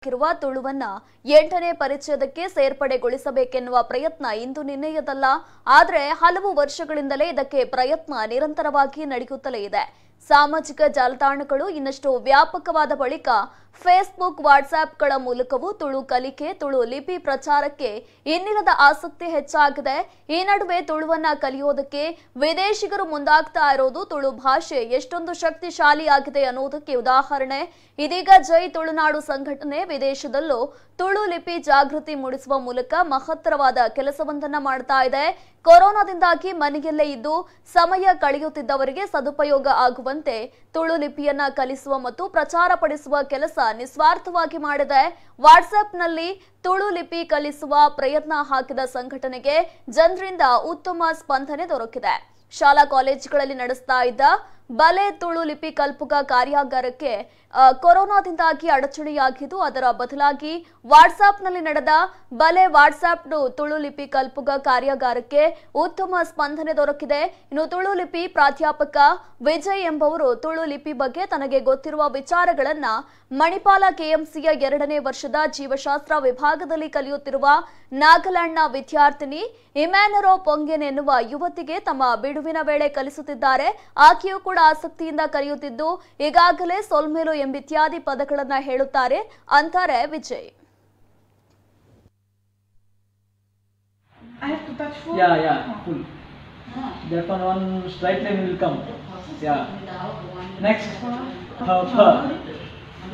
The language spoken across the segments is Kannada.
ಇರುವ ತುಳುವನ್ನ 8ನೇ ಪರಿಚ್ಛೇದಕ್ಕೆ ಸೇರ್ಪಡೆಗೊಳಿಸಬೇಕೆನ್ನುವ ಪ್ರಯತ್ನ ಇಂದು ನಿನ್ನೆಯದಲ್ಲ. ಆದರೆ ಹಲವು ವರ್ಷಗಳಿಂದಲೇ ಇದಕ್ಕೆ ಪ್ರಯತ್ನ ನಿರಂತರವಾಗಿ ನಡೆಯುತ್ತಲೇ ಇದೆ. ಸಾಮಾಜಿಕ ಜಾಲತಾಣಗಳು ಇನ್ನಷ್ಟು ವ್ಯಾಪಕವಾದ ಬಳಿಕ ಫೇಸ್ಬುಕ್, ವಾಟ್ಸ್ಆಪ್ಗಳ ಮೂಲಕವೂ ತುಳು ಕಲಿಕೆ, ತುಳು ಲಿಪಿ ಪ್ರಚಾರಕ್ಕೆ ಇನ್ನಿಲ್ಲದ ಆಸಕ್ತಿ ಹೆಚ್ಚಾಗಿದೆ. ಈ ನಡುವೆ ತುಳುವನ್ನ ಕಲಿಯೋದಕ್ಕೆ ವಿದೇಶಿಗರು ಮುಂದಾಗ್ತಾ ಇರೋದು ತುಳು ಭಾಷೆ ಎಷ್ಟೊಂದು ಶಕ್ತಿಶಾಲಿಯಾಗಿದೆ ಅನ್ನೋದಕ್ಕೆ ಉದಾಹರಣೆ. ಇದೀಗ ಜೈ ತುಳುನಾಡು ಸಂಘಟನೆ ವಿದೇಶದಲ್ಲೂ ತುಳು ಲಿಪಿ ಜಾಗೃತಿ ಮೂಡಿಸುವ ಮೂಲಕ ಮಹತ್ತರವಾದ ಕೆಲಸವೊಂದನ್ನ ಮಾಡ್ತಾ ಇದೆ. ಕೊರೋನಾದಿಂದಾಗಿ ಮನೆಯಲ್ಲೇ ಇದ್ದು ಸಮಯ ಕಳೆಯುತ್ತಿದ್ದವರಿಗೆ ಸದುಪಯೋಗ ಆಗುವಂತೆ ತುಳು ಲಿಪಿಯನ್ನ ಕಲಿಸುವ ಮತ್ತು ಪ್ರಚಾರ ಪಡಿಸುವ ಕೆಲಸ ನಿಸ್ವಾರ್ಥವಾಗಿ ಮಾಡಿದೆ. ವಾಟ್ಸ್ಆಪ್ನಲ್ಲಿ ತುಳು ಲಿಪಿ ಕಲಿಸುವ ಪ್ರಯತ್ನ ಹಾಕಿದ ಸಂಘಟನೆಗೆ ಜನರಿಂದ ಉತ್ತಮ ಸ್ಪಂದನೆ ದೊರಕಿದೆ. ಶಾಲಾ ಕಾಲೇಜುಗಳಲ್ಲಿ ನಡೆಸ್ತಾ ಇದ್ದ ಬಲೆ ತುಳು ಲಿಪಿ ಕಲ್ಪುಗ ಕಾರ್ಯಾಗಾರಕ್ಕೆ ಕೊರೋನಾದಿಂದಾಗಿ ಅಡಚಣೆಯಾಗಿದ್ದು, ಅದರ ಬದಲಾಗಿ ವಾಟ್ಸ್ಆಪ್ನಲ್ಲಿ ನಡೆದ ಬಲೆ ವಾಟ್ಸ್ಆಪ್ ತುಳು ಲಿಪಿ ಕಲ್ಪುಗ ಕಾರ್ಯಾಗಾರಕ್ಕೆ ಉತ್ತಮ ಸ್ಪಂದನೆ ದೊರಕಿದೆ. ಇನ್ನು ತುಳು ಲಿಪಿ ಪ್ರಾಧ್ಯಾಪಕ ವಿಜಯ್ ಎಂಬುವರು ತುಳು ಲಿಪಿ ಬಗ್ಗೆ ತನಗೆ ಗೊತ್ತಿರುವ ವಿಚಾರಗಳನ್ನ ಮಣಿಪಾಲ ಕೆಎಂಸಿಯ 2ನೇ ವರ್ಷದ ಜೀವಶಾಸ್ತ್ರ ವಿಭಾಗದಲ್ಲಿ ಕಲಿಯುತ್ತಿರುವ ನಾಗಾಲ್ಯಾಂಡ್ನ ವಿದ್ಯಾರ್ಥಿನಿ ಇಮ್ಯಾನರೋ ಪೊಂಗೆನ್ ಎನ್ನುವ ಯುವತಿಗೆ ತಮ್ಮ ಬಿಡುವಿನ ವೇಳೆ ಕಲಿಸುತ್ತಿದ್ದಾರೆ. ಆಕೆಯೂ ಕೂಡ ಆಸಕ್ತಿಯಿಂದ ಕಲಿಯುತ್ತಿದ್ದು ಈಗಾಗಲೇ ಸೊಲ್ಮೇಲು ಎಂಬಿತ್ಯಾದಿ ಪದಗಳನ್ನ ಹೇಳುತ್ತಾರೆ ಅಂತಾರೆ Vijay. I have to touch full? Yeah, full. That one straight line will come. Yeah. Next. Ha.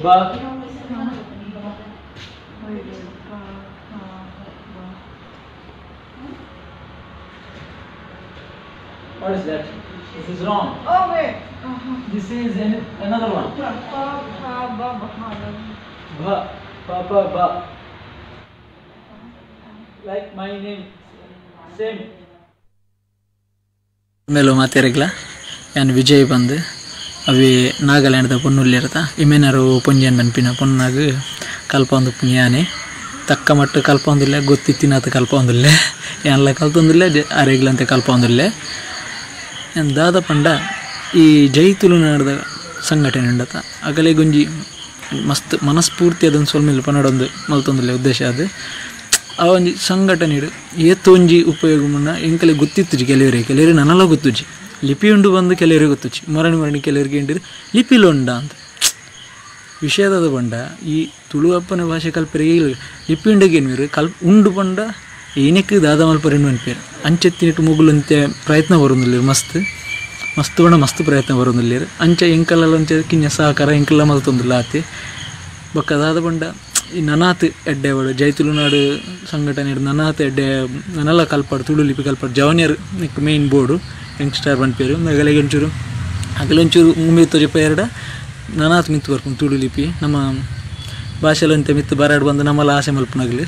Ba. What is that? This is wrong. Oh wait. This is another one. Ba. Ba. Like my name. Same. ಮೇಲೂ ಮಾತಾರಿಗ್ಲ ಯಾನ್ ವಿಜಯ್ ಬಂದು ಅವಿ ನಾಗಾಲ್ಯಾಂಡ್ದ ಪೊನ್ನುಲ್ಲಿರ್ತ ಇಮೇನಾರು ಪೊಂಜನ್ ಬನ್ಪಿನ ಪೊನ್ನಾಗ ಕಲ್ಪ ಒಂದು ಪುಣ್ಯಾನೆ ತಕ್ಕ ಮಟ್ಟ ಕಲ್ಪ ಒಂದಿಲ್ಲ ಗೊತ್ತಿತ್ತಿನಾತ ಕಲ್ಪ ಒಂದಿಲ್ಲ ಯಾನ್ಲ ಕಲ್ತೊಂದಿಲ್ಲ ಅರೆಗ್ಲಂತೆ ಕಲ್ಪ ಒಂದಿಲ್ಲ ಏನು ದಾದ ಪಂಡ ಈ ಜೈ ತುಳುನಾಡದ ಸಂಘಟನೆ ಉಂಡತ ಆಗಲೇ ಗುಂಜಿ ಮಸ್ತ್ ಮನಸ್ಫೂರ್ತಿ ಅದೊಂದು ಸೊಲ್ಮೇಲೆ ಪನ್ನಡೊಂದು ಮಲ್ತೊಂದಿಲ್ಲ ಉದ್ದೇಶ ಅದು ಆ ಒಂಜಿ ಸಂಘಟನೆ ಏತ್ತೊಂಜಿ ಉಪಯೋಗ ಮುನ್ನ ಎಂಕಲೆ ಗೊತ್ತಿತ್ತುಜಿ ಕೆಲವರಿಗೆ ನನ್ನಲ್ಲ ಗೊತ್ತುಜಿ ಲಿಪಿ ಉಂಡು ಬಂದು ಕೆಲವರಿಗೆ ಗೊತ್ತುಜಿ ಮರಣಿ ಕೆಲವರಿಗೆ ಎಂಡಿರು ಲಿಪಿಲು ಉಂಡ ಅಂತ ವಿಷಯದ ಬಂಡ ಈ ತುಳು ಅಪ್ಪನ ಭಾಷೆ ಕಲ್ಪರಿಗೆ ಲಿಪಿ ಉಂಡಗೇನು ಉಂಡು ಬಂಡ ಏನಕ್ಕೆ ದಾದ ಮಲ್ಪರೇನು ಅನ್ಪೇರು ಅಂಚೆತ್ತಿನಿಟ್ಟು ಮುಗುಲಂತೆ ಪ್ರಯತ್ನ ಬರೋದಿಲ್ಲ ಮಸ್ತ್ ಬಂಡ ಮಸ್ತ್ ಪ್ರಯತ್ನ ಬರೋದಿಲ್ಲ ಅಂಚೆ ಎಂಕಲ್ಲ ಅಂಚೆ ಕಿಂಜ ಸಹಕಾರ ಎಂಕಲ್ಲ ಮಲ್ತೊಂದಿಲ್ಲ ಆತಿ ಬೊಕ್ಕ ದಾದ ಬಂಡ ಈ ನನಾತ್ ಎಡ್ಡೆವಳು ಜೈ ತುಳುನಾಡು ಸಂಘಟನೆ ನನಾತ್ ಎಡ್ಡೆ ನನ್ನೆಲ್ಲ ಕಲ್ಪಾಡು ತುಳು ಲಿಪಿ ಕಲ್ಪಾಡು ಜವನಿಯರ್ ಮೇಯ್ನ್ ಬೋರ್ಡು ಯಂಗ್ಸ್ಟಾರ್ ಬಂದ್ಪೇರು ಅಗಲೊಂಚೂರು ಮುಮ್ಮಿತ್ತು ಜಪ ಎರಡ ನನಾತ್ ಮಿತ್ತು ಬರ್ಕೊಂಡು ತುಳು ಲಿಪಿ ನಮ್ಮ ಭಾಷೆಲಂತೆ ಮಿತ್ತು ಬರಾಡು ಬಂದು ನಮ್ಮಲ್ಲ ಆಸೆ ಮಲ್ಪನಾಗಲಿ